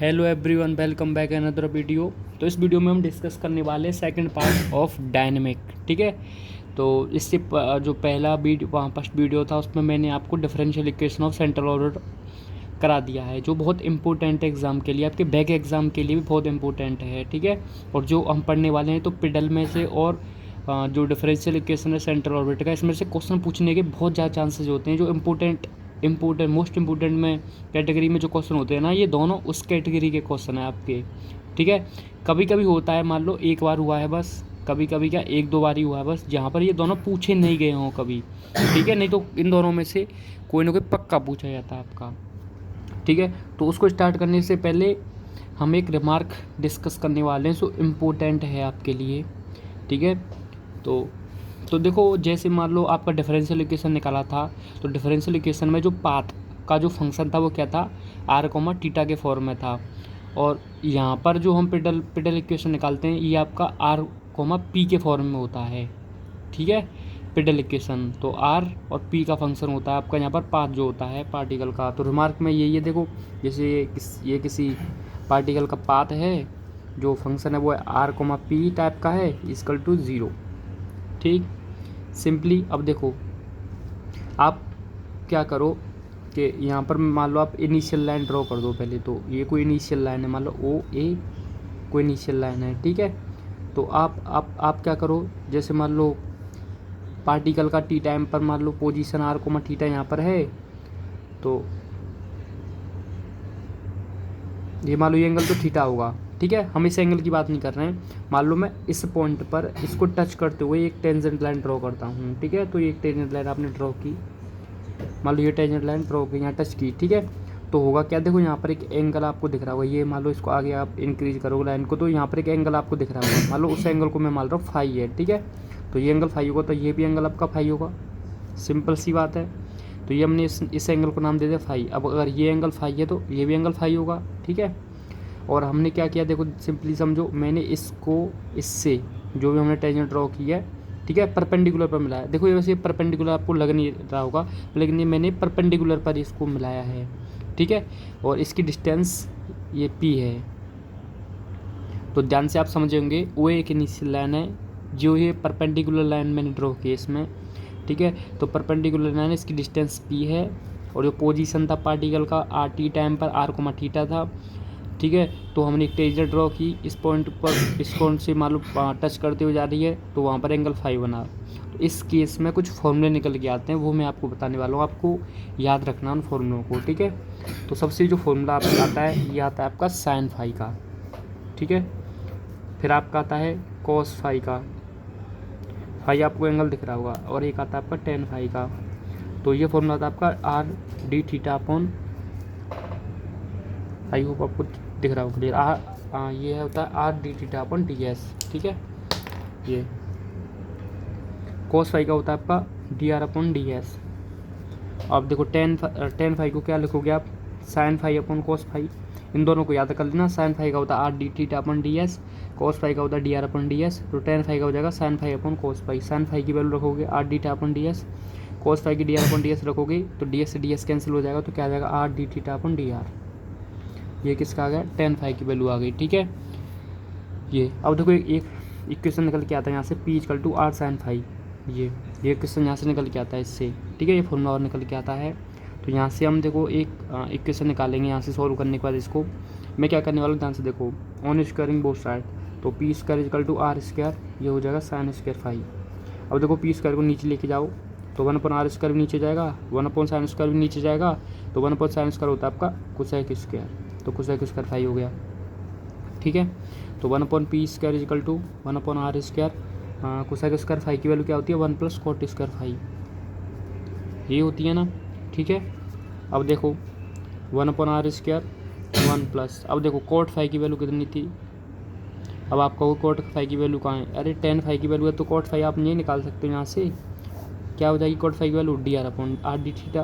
Hello everyone, welcome back another video. तो इस video में हम डिस्कस करने वाले हैं सेकंड पार्ट ऑफ डायनेमिक। ठीक है, तो इससे जो पहला वीडियो वहाँ फर्स्ट वीडियो था उसमें मैंने आपको differential equation of central order करा दिया है, जो बहुत इंपॉर्टेंट है एग्ज़ाम के लिए, आपके बैक एग्ज़ाम के लिए भी बहुत इंपॉर्टेंट है। ठीक है, और जो हम पढ़ने वाले हैं तो पिडल में से और जो डिफरेंशियल इक्वेशन है सेंट्रल ऑर्बिट का, इसमें से क्वेश्चन पूछने के बहुत ज़्यादा चांसेस होते हैं। जो इम्पोर्टेंट मोस्ट इम्पोर्टेंट में कैटेगरी में जो क्वेश्चन होते हैं ना, ये दोनों उस कैटेगरी के क्वेश्चन हैं आपके। ठीक है, कभी कभी होता है, मान लो एक बार हुआ है बस, कभी कभी क्या एक दो बार ही हुआ है बस, जहाँ पर ये दोनों पूछे नहीं गए हों कभी। ठीक है, नहीं तो इन दोनों में से कोई ना कोई पक्का पूछा जाता है आपका। ठीक है, तो उसको स्टार्ट करने से पहले हम एक रिमार्क डिस्कस करने वाले हैं, सो इम्पोर्टेंट है आपके लिए। ठीक है, तो देखो, जैसे मान लो आपका डिफरेंशियल इक्वेशन निकाला था, तो डिफरेंशियल इक्वेशन में जो पाथ का जो फंक्शन था वो क्या था, आर कोमा टीटा के फॉर्म में था। और यहाँ पर जो हम पिडल इक्वेशन निकालते हैं, ये आपका आर कोमा पी के फॉर्म में होता है। ठीक है, पिडल इक्वेशन तो आर और पी का फंक्शन होता है आपका यहाँ पर पाथ जो होता है पार्टिकल का। तो रिमार्क में ये देखो, जैसे ये किसी पार्टिकल का पाथ है, जो फंक्शन है वो आर कोमा पी टाइप का है, इक्वल टू 0। ठीक, सिंपली अब देखो, आप क्या करो कि यहाँ पर मान लो आप इनिशियल लाइन ड्रॉ कर दो पहले। तो ये कोई इनिशियल लाइन है, मान लो ओ ए कोई इनिशियल लाइन है। ठीक है, तो आप क्या करो, जैसे मान लो पार्टिकल का टी टाइम पर मान लो पोजीशन आर कोमा थीटा यहाँ पर है, तो ये मान लो ये एंगल तो थीटा होगा। ठीक है, हम इस एंगल की बात नहीं कर रहे हैं। मान लो मैं इस पॉइंट पर इसको टच करते हुए एक टेंजेंट लाइन ड्रॉ करता हूँ। ठीक है, तो ये एक टेंजेंट लाइन आपने ड्रॉ की, मान लो ये टेंजेंट लाइन ड्रॉ की, यहाँ टच की। ठीक है, तो होगा क्या, देखो यहाँ पर एक एंगल आपको दिख रहा होगा, ये मान लो इसको आगे आप इंक्रीज करोगे लाइन को, तो यहाँ पर एक एंगल आपको दिख रहा होगा। मान लो उस एंगल को मैं मान रहा हूँ फाई है। ठीक है, तो ये एंगल फाई होगा, तो ये भी एंगल आपका फाई होगा। सिंपल सी बात है। तो ये हमने इस एंगल को नाम दे दिया फाई। अब अगर ये एंगल फाई है तो ये भी एंगल फाई होगा। ठीक है, और हमने क्या किया, देखो सिंपली समझो, मैंने इसको इससे जो भी हमने टेंजेंट ड्रॉ किया है, ठीक है, परपेंडिकुलर पर मिलाया। देखो ये वैसे परपेंडिकुलर आपको लग नहीं रहा होगा, लेकिन ये मैंने परपेंडिकुलर पर इसको मिलाया है। ठीक है, और इसकी डिस्टेंस ये पी है। तो ध्यान से आप समझे होंगे, वो एक इनिशियल लाइन है, जो ये परपेंडिकुलर लाइन मैंने ड्रॉ की है इसमें। ठीक है, तो परपेंडिकुलर लाइन, इसकी डिस्टेंस पी है, और जो पोजीशन था पार्टिकल का आर टी टाइम पर आर कोमा थीटा था। ठीक है, तो हमने एक टेंजेंट ड्रॉ की इस पॉइंट पर, इस पॉइंट से मालूम टच करते हुए जा रही है, तो वहाँ पर एंगल फाई बना। तो इस केस में कुछ फॉर्मूले निकल के आते हैं, वो मैं आपको बताने वाला हूँ, आपको याद रखना उन फॉर्मूलों को। ठीक है, तो सबसे जो फॉर्मूला आपका आता है, ये आता है आपका साइन फाई का। ठीक है, फिर आपका आता है कॉस फाई का, फाई आपको एंगल दिख रहा होगा, और एक आता है आपका टेन फाई का। तो ये फॉर्मूला आता है आपका R D theta upon, I hope आपको दिख रहा होगा क्लियर। ये होता है R D theta upon D S. ठीक है, ये कोस फाई का होता है आपका D R upon D S. अब देखो टेन फाई को क्या लिखोगे आप, sine phi upon cos phi. इन दोनों को याद कर लेना, साइन फाई का होता है R D theta upon D S, cos phi का होता है D R upon D S. तो टेन फाई का हो जाएगा sine phi upon cos phi. Sine phi की वैल्यू रखोगे R D theta upon D S, cos phi की D R upon D S रखोगे, तो डी एस से डी एस कैंसिल हो जाएगा, तो क्या आ जाएगा R D theta upon D R. ये किसका आ गया, टेन फाई की वैल्यू आ गई। ठीक है, ये अब देखो एक इक्वेशन निकल के आता है यहाँ से, P equal to R sine phi. ये क्वेश्चन यहाँ से निकल के आता है इससे। ठीक है, ये फॉर्मूला और निकल के आता है। तो यहाँ से हम देखो एक इक्वेशन निकालेंगे, यहाँ से सॉल्व करने के बाद इसको मैं क्या करने वाला हूँ, ध्यान से देखो, ऑन स्क्वायरिंग बोथ साइड, तो P square equal to R square, ये हो जाएगा साइन स्क्वायर फाई। अब देखो पी स्क्वायर को नीचे लेके जाओ, तो 1 अपॉन आर स्क्वायर भी नीचे जाएगा, 1 अपॉन साइन स्क्वायर भी नीचे जाएगा, तो 1 अपॉन साइन स्क्वायर होता है आपका कोसेक स्क्वायर, तो कोसेक स्क्वायर फाई हो गया। ठीक है, तो 1 upon P square equal to 1 upon R square, cosec square phi की वैल्यू क्या होती है, 1 प्लस कॉट स्क्वायर फाई, ये होती है ना। ठीक है, अब देखो 1 अपॉन आर स्क्वायर 1 प्लस, अब देखो कॉट फाई की वैल्यू कितनी थी। अब आप कहो कॉट फाई की वैल्यू कहाँ है, अरे टेन फाई की वैल्यू है, तो कॉट फाई आप नहीं निकाल सकते यहाँ से। क्या हो जाएगी कॉट फाई की value, D R upon are D theta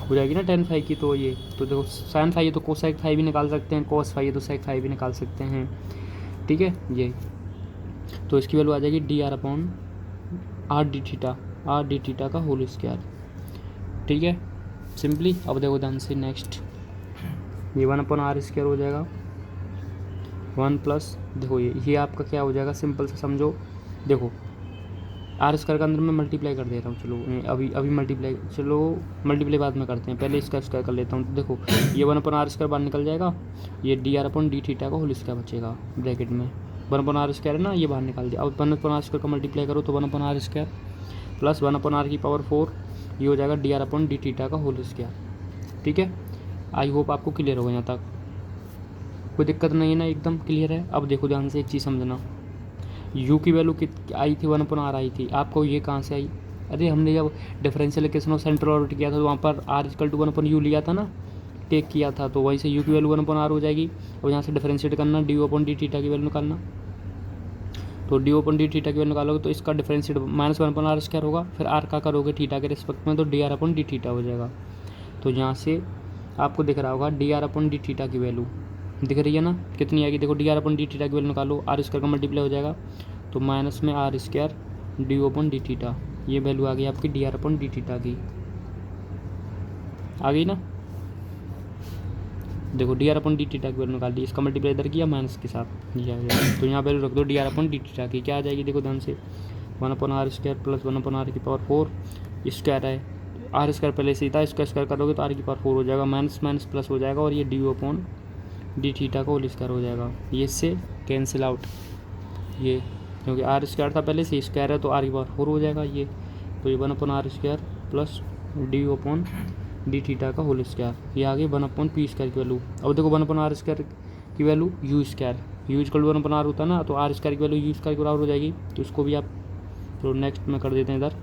हो जाएगी ना टेन फाई की। तो ये तो देखो साइन फाई है तो कोसेक फाई भी निकाल सकते हैं, कॉस फाई है तो सेक फाई भी निकाल सकते हैं। ठीक है, ये तो इसकी वैल्यू आ जाएगी D R upon are D theta का होल स्क्वायर। ठीक है, सिंपली। अब देखो ध्यान से नेक्स्ट, ये 1/r² हो जाएगा 1 प्लस, देखो ये आपका क्या हो जाएगा, सिंपल से समझो। देखो r² का अंदर मैं मल्टीप्लाई कर दे रहा हूँ, चलो अभी मल्टीप्लाई, चलो मल्टीप्लाई बाद में करते हैं, पहले इसका स्क्वायर कर लेता हूँ। तो देखो ये 1/r² बाहर निकल जाएगा, ये dr/d थीटा का होल स्क्वायर बचेगा ब्रैकेट में, 1/r² है ना, ये बाहर निकाल दिया। अब 1/r² का मल्टीप्लाई करो तो 1/r² प्लस 1/r⁴ ये हो जाएगा dr/d थीटा का होल स्क्वायर। ठीक है, आई होप आपको क्लियर होगा यहाँ तक, कोई दिक्कत नहीं है ना, एकदम क्लियर है। अब देखो ध्यान से एक चीज़ समझना, u की वैल्यू कित आई थी 1/r आई थी, आपको ये कहाँ से आई, अरे हमने जब differential equation of central orbit किया था तो वहाँ पर r = 1/u लिया था ना, टेक किया था, तो वहीं से u की वैल्यू 1/r हो जाएगी। और यहाँ से डिफरेंशिएट करना, du/d थीटा की वैल्यू निकालना, तो du/d थीटा की वैल्यू निकालोगे तो इसका डिफरेंशिएट -1/r² होगा, फिर r का करोगे थीटा के रिस्पेक्ट में तो dr/d थीटा हो जाएगा। तो यहाँ से आपको दिख रहा होगा dr/d थीटा की वैल्यू दिख रही है ना, कितनी आएगी, देखो dr/d थीटा की वैल्यू निकालो, r² का मल्टीप्लाई हो जाएगा तो माइनस में r² du/d थीटा, ये वैल्यू आ गई आपकी dr/d थीटा की, आ गई ना। देखो dr/d थीटा की वैल्यू निकाल दी, इसका मल्टीप्लाई इधर किया माइनस के साथ, ये आ गया, तो यहाँ वैल्यू रख दो dr/d थीटा की, क्या आ जाएगी, देखो ध्यान से 1/r² प्लस 1/r⁴ स्क्वायर है, r² पहले से ही था, इसका स्क्वायर करोगे तो r⁴ हो जाएगा, माइनस माइनस प्लस हो जाएगा, और ये du/d थीटा का होल स्क्वायर हो जाएगा, ये इससे कैंसिल आउट, ये क्योंकि r² था पहले से, स्क्वायर है तो r⁴ हो जाएगा ये, तो ये 1/r² प्लस du/d थीटा का होल स्क्वायर, ये आ गई 1/p² की वैल्यू। अब देखो 1/r² की वैल्यू u², u = 1/r होता है ना, तो r² की वैल्यू u² के बराबर हो जाएगी, तो इसको भी आप तो नेक्स्ट में कर देते हैं इधर,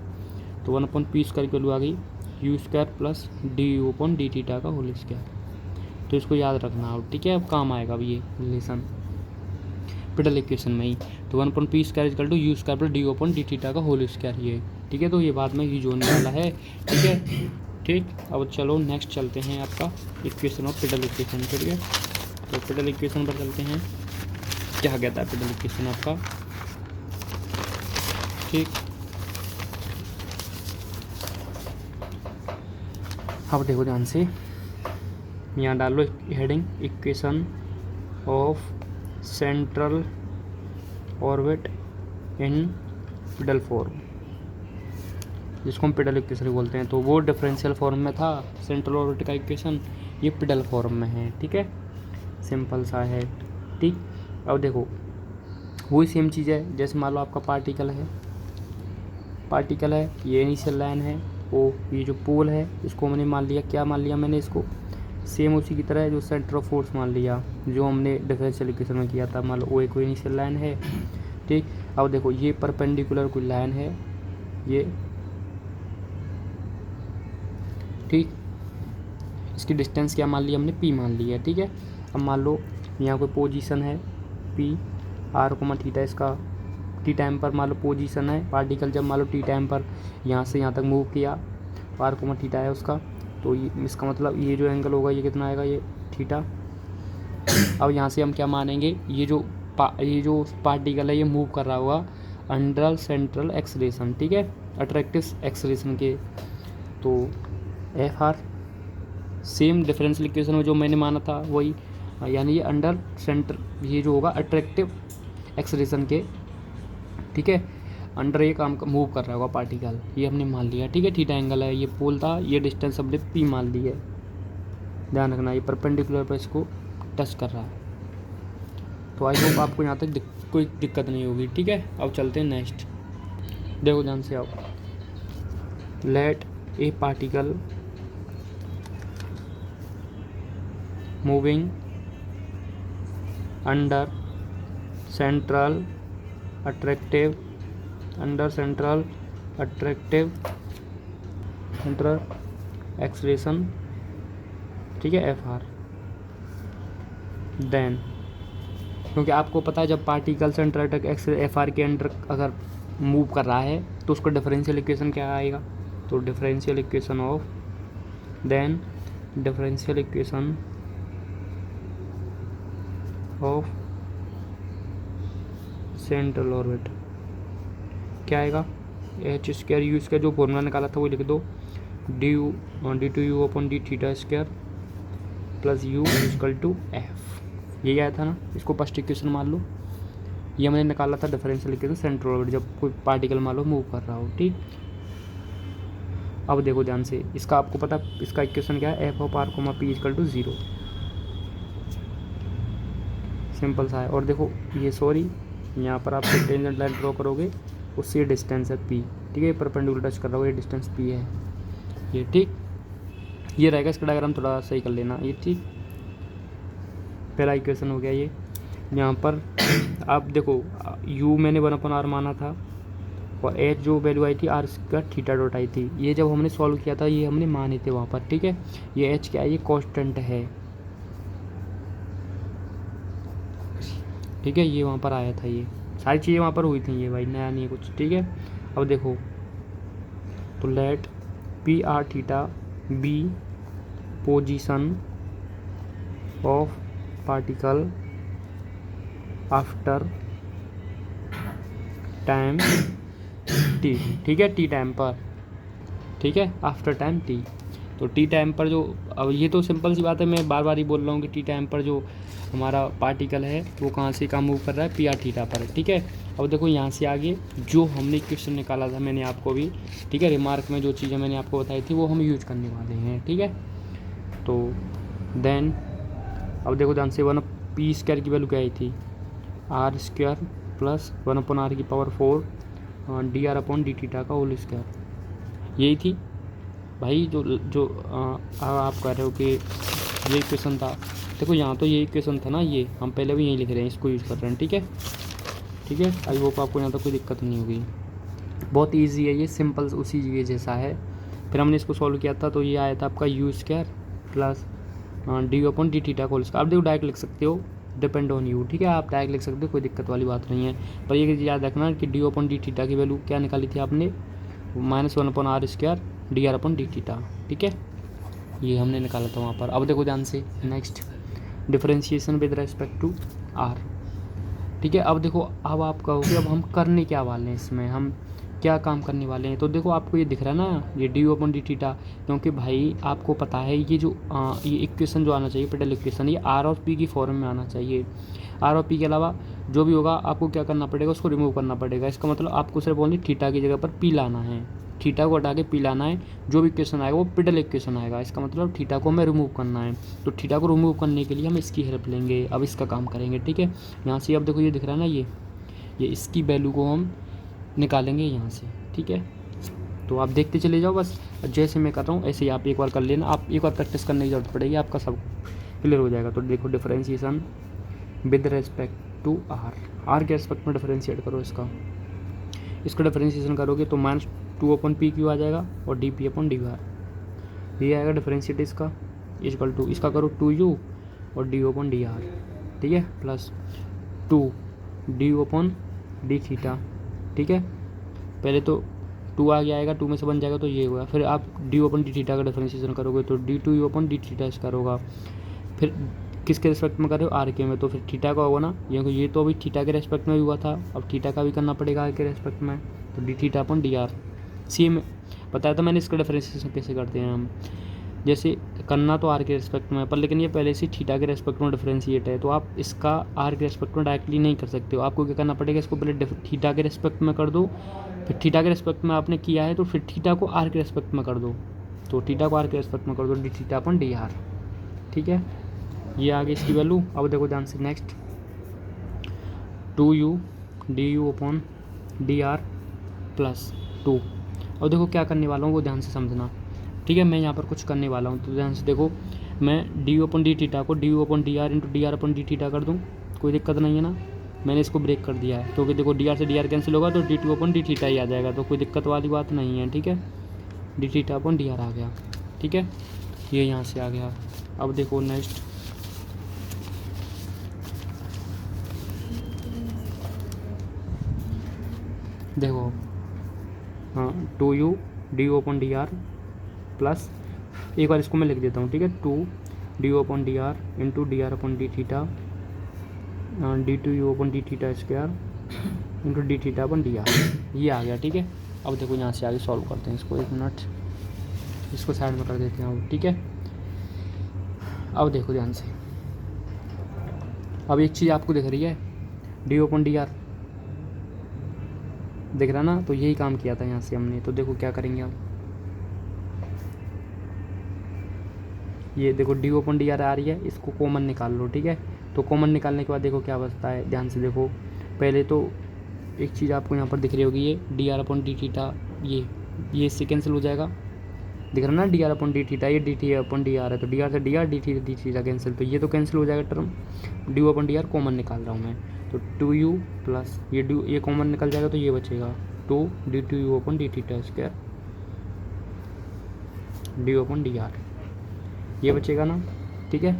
तो 1/p² की वैल्यू आ गई u² प्लस du/d थीटा का होल स्क्वायर, तो इसको याद रखना आप, ठीक है, अब काम आएगा अब ये रिलेशन पिडल इक्वेशन में ही, तो 1/p² = u² plus du/d theta का होल स्क्वायर, ये ठीक है, तो ये बाद में यूज होने वाला है, ठीक है। ठीक, अब चलो नेक्स्ट चलते हैं आपका इक्वेशन ऑफ पिडल इक्वेशन, ठीक है, तो पिडल इक्वेशन पर चलते हैं, क्या कहता है पिडल इक्वेशन आपका, ठीक। अब देखो ध्यान से, यहाँ डाल लो heading equation of central orbit in pedal form, जिसको हम पिडल इक्वेशन बोलते हैं, तो वो डिफरेंशियल फॉर्म में था सेंट्रल ऑर्बिट का इक्वेशन, ये पिडल फॉर्म में है, ठीक है, सिंपल सा है, ठीक। अब देखो वही सेम चीज़ है, जैसे मान लो आपका पार्टिकल है, ये इनिशियल लाइन है, ओ ये जो पोल है इसको मैंने मान लिया, क्या मान लिया मैंने इसको, सेम उसी की तरह जो सेंटर ऑफ फोर्स मान लिया जो हमने डिफरेंशियल इक्वेशन में किया था, मान लो ओ एक इनिशियल लाइन है, ठीक। अब देखो ये परपेंडिकुलर कोई लाइन है ये, ठीक, इसकी डिस्टेंस क्या मान लिया हमने, p मान लिया, ठीक है। अब मान लो यहाँ कोई पोजीशन है p r, इसका t टाइम पर मान लो पोजीशन है, पार्टिकल जब मान लो t टाइम पर यहाँ से यहाँ तक मूव किया, r, है उसका, तो ये इसका मतलब ये जो एंगल होगा ये कितना आएगा, ये थीटा। अब यहाँ से हम क्या मानेंगे, ये जो पार्टिकल है ये मूव कर रहा होगा अंडर सेंट्रल एक्सलेशन, ठीक है, अट्रैक्टिव एक्सलेशन के, तो Fr सेम डिफरेंशियल इक्वेशन में जो मैंने माना था वही, यानी ये अंडर सेंटर, ये जो होगा अट्रैक्टिव एक्सलेशन के, ठीक है, अंडर ये काम मूव कर रहा होगा पार्टिकल, ये हमने मान लिया, ठीक है, थीटा एंगल है, ये पोल था, ये डिस्टेंस हमने p मान ली है, ध्यान रखना, ये परपेंडिकुलर पर इसको टच कर रहा है, तो आई होप आपको यहाँ तक कोई दिक्कत नहीं होगी, ठीक है। अब चलते हैं नेक्स्ट, देखो ध्यान से, आप let a particle moving under central attractive acceleration, ठीक है, Fr, देन क्योंकि आपको पता है जब पार्टिकल सेंट्रल Fr के अंडर अगर मूव कर रहा है तो उसका डिफरेंशियल इक्वेशन क्या आएगा, तो differential equation of central orbit क्या आएगा, h²u² जो फॉर्मूला निकाला था वो लिख दो, du/d theta square plus U equal to F, यही आया था ना। इसको फर्स्ट इक्वेशन मान लो, ये हमने निकाला था डिफरेंशियल इक्वेशन सेंट्रल ऑर्बिट, जब कोई पार्टिकल मान लो मूव कर रहा हो, ठीक। अब देखो ध्यान से, इसका आपको पता इसका इक्वेशन क्या है, F of R comma P equal to 0, simple सा है। और देखो ये सॉरी यहाँ पर आप टेंजेंट लाइन ड्रॉ करोगे, उससे ये डिस्टेंस है पी, ठीक है, परपेंडिकुलर टच कर रहा हो, ये डिस्टेंस पी है ये, ठीक। ये रहेगा, इसका डायग्राम थोड़ा सही कर लेना ये, ठीक। पहला इक्वेशन हो गया ये। यहाँ पर आप देखो u मैंने 1/r माना था, और h जो वैल्यू आई थी r का थीटा डॉट आई थी, ये जब हमने सॉल्व किया था ये हमने माने थे वहाँ पर, ठीक है। ये h क्या है, ये कांस्टेंट है, ठीक है, ये वहाँ पर आया था, ये सारी चीज़ें वहाँ पर हुई थी, ये भाई नया नहीं है कुछ, ठीक है। अब देखो तो let P R theta be position of particle after time T, ठीक है, टी टाइम पर, ठीक है, आफ्टर टाइम टी। तो टी टाइम पर जो, अब ये तो सिंपल सी बात है, मैं बार बार ही बोल रहा हूँ कि टी टाइम पर जो हमारा पार्टिकल है वो कहाँ से कहाँ मूव कर रहा है, पी आर थीटा पर, ठीक है। अब देखो यहाँ से आगे जो हमने क्वेश्चन निकाला था मैंने आपको भी, ठीक है, रिमार्क में जो चीज़ें मैंने आपको बताई थी वो हम यूज करने वाले हैं, ठीक है। तो देन अब देखो ध्यान से, 1 पी स्क्वायर की वैल्यू क्या आई थी, आर स्क्वायर प्लस 1/r की power 4 D R upon D theta का होल स्क्वायर, यही थी भाई। जो आप कह रहे हो कि ये इक्वेशन था, देखो यहाँ तो ये इक्वेशन था ना, ये हम पहले भी यही लिख रहे हैं, इसको यूज़ कर रहे हैं, ठीक है, ठीक है। आई होप आपको यहाँ तक कोई दिक्कत नहीं होगी, बहुत ईजी है ये, सिंपल उसी ये जैसा है। फिर हमने इसको सॉल्व किया था तो ये आया था आपका you square plus D upon D theta का होल स्क्वायर। आप देखो डायरेक्ट लिख सकते हो, डिपेंड ऑन यू, ठीक है, आप डायरेक्ट लिख सकते हो, कोई दिक्कत वाली बात नहीं है। पर ये याद रखना कि डी अपॉन डी थीटा की वैल्यू क्या निकाली थी आपने, -1/r square D R upon D theta, ठीक है, ये हमने निकाला था वहाँ पर। अब देखो ध्यान से, next differentiation with respect to R, ठीक है। अब देखो, अब आप कहोगे अब हम करने क्या वाले हैं, इसमें हम क्या काम करने वाले हैं। तो देखो आपको ये दिख रहा है ना, ये डी अपॉन डी थीटा, क्योंकि भाई आपको पता है ये जो ये इक्वेशन जो आना चाहिए पेडल इक्वेशन, ये आर और पी की फॉर्म में आना चाहिए। आर और पी के अलावा जो भी होगा आपको क्या करना पड़ेगा, उसको रिमूव करना पड़ेगा। इसका मतलब आपको सिर्फ ओनली थीटा की जगह पर पी लाना है, थीटा को हटा के पी लाना है, जो भी इक्वेशन आएगा वो पेडल इक्वेशन आएगा। इसका मतलब थीटा को हमें रिमूव करना है, तो थीटा को रिमूव करने के लिए हम इसकी हेल्प लेंगे, अब इसका काम करेंगे, ठीक है। यहाँ से अब देखो ये दिख रहा है ना, ये इसकी वैल्यू को हम निकालेंगे यहाँ से, ठीक है। तो आप देखते चले जाओ बस, जैसे मैं कर रहा हूँ ऐसे ही आप एक बार कर लेना, आप एक बार प्रैक्टिस करने की जरूरत पड़ेगी, आपका सब क्लियर हो जाएगा। तो देखो differentiation with respect to R के रेस्पेक्ट में डिफरेंशिएट करो इसका डिफरेंशिएशन करोगे तो -2/p आ जाएगा और dp/dr, ये आएगा डिफरेंशिएट इसका, इक्वल टू इसका करो 2u और d/dr, ठीक है, प्लस 2d/d थीटा, ठीक है। पहले तो 2 आ गया आएगा, 2 में से बन जाएगा तो ये होगा, फिर आप d/d थीटा का डिफरेंशिएशन करोगे तो d2u/d थीटा इसका होगा। फिर किसके रिस्पेक्ट में कर रहे हो, आर के में, तो फिर थीटा का होगा ना, ये तो अभी थीटा के रेस्पेक्ट में हुआ था, अब थीटा का भी करना पड़ेगा आर के रेस्पेक्ट में, तो D theta upon D are. Same बताया था मैंने इसका डिफरेंशिएशन कैसे करते हैं हम, जैसे करना तो आर के रेस्पेक्ट में पर, लेकिन ये पहले से थीटा के रेस्पेक्ट में डिफरेंशिएट है, तो आप इसका आर के रेस्पेक्ट में डायरेक्टली नहीं कर सकते हो। आपको क्या करना पड़ेगा, इसको पहले थीटा के रेस्पेक्ट में कर दो, फिर थीटा के रेस्पेक्ट में आपने किया है तो फिर थीटा को आर के रेस्पेक्ट में कर दो, तो थीटा को आर के रेस्पेक्ट में कर दो, D theta upon D are, ठीक है। ये आगे इसकी वैल्यू। अब देखो ध्यान से, नेक्स्ट 2u du/dr प्लस 2। और देखो क्या करने वाला हूँ वो ध्यान से समझना, ठीक है। मैं यहाँ पर कुछ करने वाला हूँ तो ध्यान से देखो, मैं du/d थीटा को du/dr इंटू dr/d थीटा कर दूँ, कोई दिक्कत नहीं है ना। मैंने इसको ब्रेक कर दिया है क्योंकि देखो dr से dr कैंसिल होगा तो d2/d थीटा ही आ जाएगा, तो कोई दिक्कत वाली बात नहीं है, ठीक है। d थीटा/dr आ गया, ठीक है, ये यहाँ से आ गया। अब देखो नेक्स्ट, देखो हाँ 2u du/dr प्लस, एक बार इसको मैं लिख देता हूँ, ठीक है, 2 du/dr into dr/d theta d2u/d theta square into d थीटा/dr, ये आ गया, ठीक है। अब देखो यहाँ से आगे सॉल्व करते हैं इसको, एक मिनट इसको साइड में कर देते हैं, ठीक है। अब देखो ध्यान से, अब एक चीज़ आपको दिख रही है, डी ओपन डी आर दिख रहा ना, तो यही काम किया था यहाँ से हमने। तो देखो क्या करेंगे हम, ये देखो डी ओपन डी आर आ रही है, इसको कॉमन निकाल लो, ठीक है। तो कॉमन निकालने के बाद देखो क्या बचता है, ध्यान से देखो। पहले तो एक चीज़ आपको यहाँ पर दिख रही होगी, ये D R upon D theta, ये इससे कैंसिल हो जाएगा, दिख रहा ना, D R upon D theta, ये D T upon D R है, तो डी आर से D R, D theta cancel, तो ये तो कैंसिल हो जाएगा term. D upon D R common निकाल रहा हूँ मैं, तो 2u प्लस ये कॉमन निकल जाएगा, तो ये बचेगा 2 D two U upon D theta square D upon D R, ये बचेगा ना, ठीक है।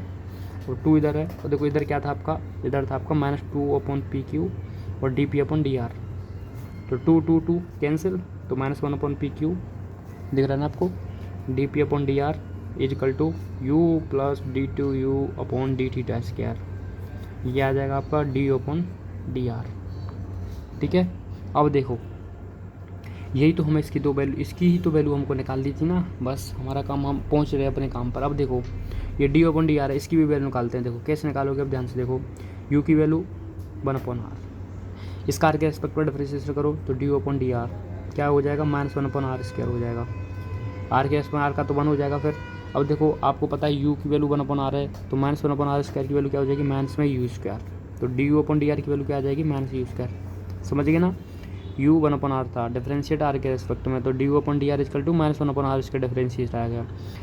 और 2 इधर है, और देखो इधर क्या था आपका, इधर था आपका -2 अपॉन पी क्यू और D P upon D are, तो 2 कैंसिल, तो -1 अपॉन पी क्यू दिख रहा है ना आपको, D P upon D R is equal to U plus D two U upon D theta square, ये आ जाएगा आपका डी अपॉन डी आर, ठीक है। अब देखो यही तो हमें इसकी ही तो वैल्यू हमको निकाल दी थी ना, बस हमारा काम, हम पहुंच रहे हैं अपने काम पर। अब देखो ये डी अपॉन डी आर है, इसकी भी वैल्यू निकालते हैं। देखो कैसे निकालोगे, अब ध्यान से देखो, यू की वैल्यू 1 अपॉन आर, इसका आर के रेस्पेक्ट पर डिफरेंशिएशन करो, तो डी अपॉन डी आर क्या हो जाएगा, -1 अपॉन आर स्क्वायर हो जाएगा, आर के रेस्पेक्ट आर का तो 1 हो जाएगा फिर। अब देखो आपको पता है यू की वैल्यू 1 अपॉन आर है, तो -1 अपॉन आर स्क्वायर की वैल्यू क्या हो जाएगी, माइनस में यू स्क्वायर, तो D U upon D are की वैल्यू क्या आ जाएगी, -u स्क्वायर, समझ गए ना। u 1 अपॉन आर था, डिफरेंशिएट आर के रेस्पेक्ट में, तो D U upon D R equal to -1 upon R square differentiate आ गया।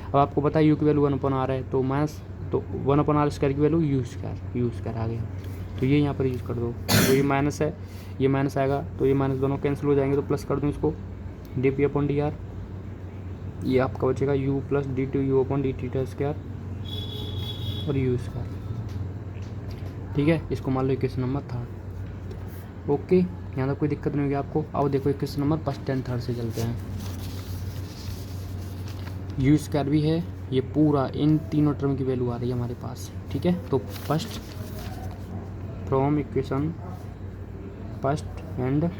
अब आपको पता है यू की वैल्यू 1 अपॉन आर है, तो 1 अपॉन आर स्क्वायर की वैल्यू यू स्क्वायर आ गया, तो ये यहाँ पर यूज़ कर दो। तो ये माइनस है, ये माइनस आएगा, तो ये माइनस दोनों कैंसिल हो जाएंगे, तो प्लस कर दूँ इसको, D P upon D R, ये आपका बचेगा u plus D two U upon D theta square और यू स्क्वायर, ठीक है। इसको मान लो इक्वेशन नंबर 3, ओके, यहाँ तक कोई दिक्कत नहीं होगी आपको। अब देखो equation number 1st and 3rd से चलते हैं। यू स्क्वायर भी है, ये पूरा इन तीनों टर्म की वैल्यू आ रही है हमारे पास, ठीक है। तो first from equation 1st and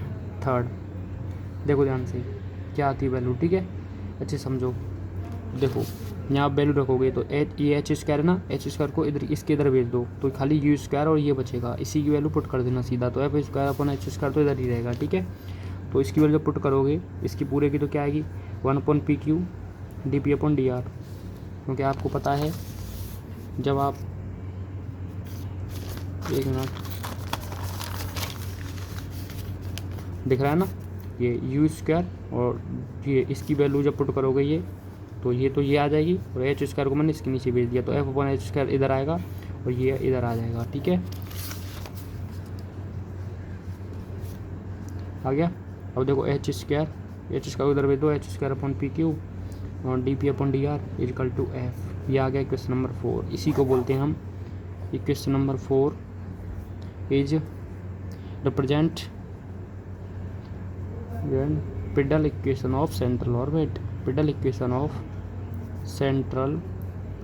3rd देखो ध्यान से क्या आती है वैल्यू, ठीक है, अच्छे समझो। देखो यहाँ वैल्यू रखोगे तो ये एच स्क्वायर है ना, एच स्क्वायर को इधर इसके इधर भेज दो, तो खाली यू स्क्वायर और ये बचेगा, इसी की वैल्यू पुट कर देना सीधा, तो F square upon H square तो इधर ही रहेगा, ठीक है। तो इसकी वैल्यू जब पुट करोगे इसकी पूरे की, तो क्या आएगी 1 upon P Q D P upon D are, क्योंकि आपको पता है जब आप, एक मिनट, दिख रहा है ना, ये यू स्क्वायर और ये इसकी वैल्यू जब पुट करोगे ये आ जाएगी, और एच स्क्वायर को मैंने इसके नीचे भेज दिया, तो एफ अपॉन एच स्क्वायर इधर आएगा और ये इधर आ जाएगा, ठीक है, आ गया। अब देखो एच स्क्वायर उधर भेज दो, H square upon P Q और D P upon D R equal to F, ये आ गया इक्वेशन नंबर 4। इसी को बोलते हैं हम equation number 4 is represent pedal equation of central orbit, pedal equation of central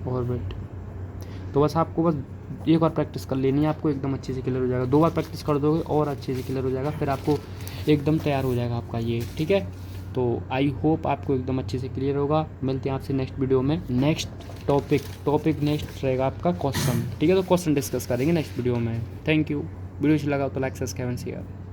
orbit. तो बस आपको बस एक बार प्रैक्टिस कर लेनी है, आपको एकदम अच्छे से क्लियर हो जाएगा। 2 बार प्रैक्टिस कर दोगे और अच्छे से क्लियर हो जाएगा, फिर आपको एकदम तैयार हो जाएगा आपका ये, ठीक है। तो आई होप आपको एकदम अच्छे से क्लियर होगा। मिलते हैं आपसे नेक्स्ट वीडियो में। नेक्स्ट टॉपिक नेक्स्ट रहेगा आपका क्वेश्चन, ठीक है। तो क्वेश्चन डिस्कस करेंगे नेक्स्ट वीडियो में। Thank you. वीडियो अच्छा लगा तो लाइक सब्सक्राइब एंड शेयर।